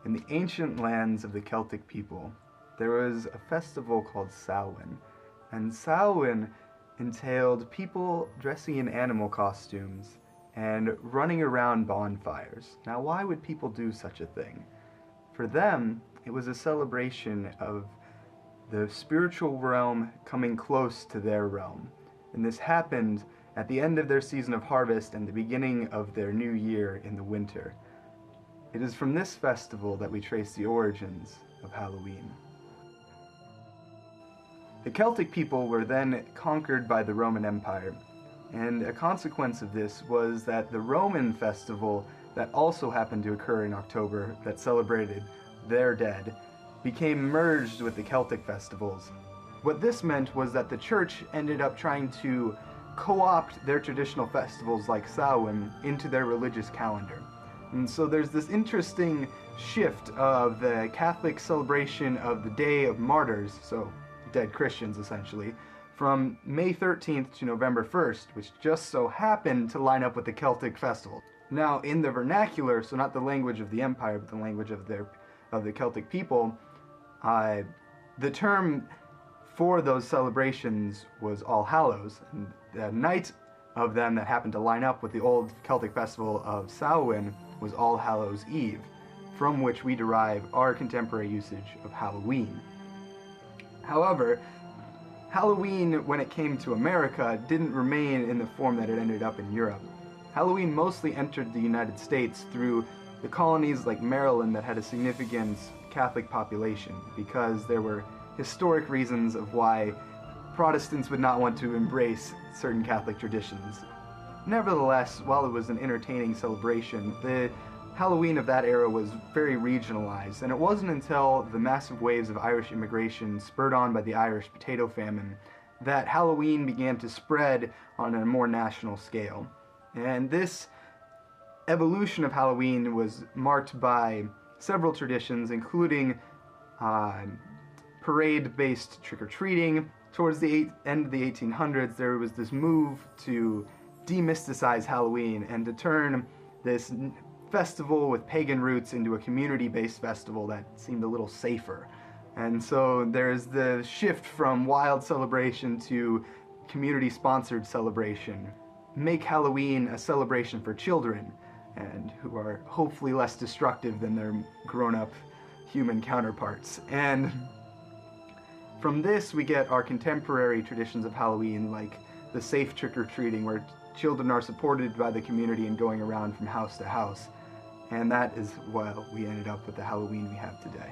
In the ancient lands of the Celtic people, there was a festival called Samhain, and Samhain entailed people dressing in animal costumes and running around bonfires. Now, why would people do such a thing? For them, it was a celebration of the spiritual realm coming close to their realm. And this happened at the end of their season of harvest and the beginning of their new year in the winter. It is from this festival that we trace the origins of Halloween. The Celtic people were then conquered by the Roman Empire, and a consequence of this was that the Roman festival that also happened to occur in October that celebrated their dead became merged with the Celtic festivals. What this meant was that the church ended up trying to co-opt their traditional festivals like Samhain into their religious calendar. And so there's this interesting shift of the Catholic celebration of the Day of Martyrs, so dead Christians essentially, from May 13th to November 1st, which just so happened to line up with the Celtic festival. Now, in the vernacular, so not the language of the empire, but the language of the Celtic people, the term for those celebrations was All Hallows, and the night of them that happened to line up with the old Celtic festival of Samhain was All Hallows Eve, from which we derive our contemporary usage of Halloween. However, Halloween, when it came to America, didn't remain in the form that it ended up in Europe. Halloween mostly entered the United States through the colonies like Maryland that had a significant Catholic population, because there were historic reasons of why Protestants would not want to embrace certain Catholic traditions. Nevertheless, while it was an entertaining celebration, the Halloween of that era was very regionalized, and it wasn't until the massive waves of Irish immigration spurred on by the Irish potato famine that Halloween began to spread on a more national scale. And this evolution of Halloween was marked by several traditions, including parade-based trick-or-treating. Towards the end of the 1800s, there was this move to demysticize Halloween and to turn this festival with pagan roots into a community-based festival that seemed a little safer. And so there's the shift from wild celebration to community-sponsored celebration. Make Halloween a celebration for children, and who are hopefully less destructive than their grown-up human counterparts. And from this we get our contemporary traditions of Halloween, like the safe trick-or-treating, where children are supported by the community and going around from house to house. And that is why we ended up with the Halloween we have today.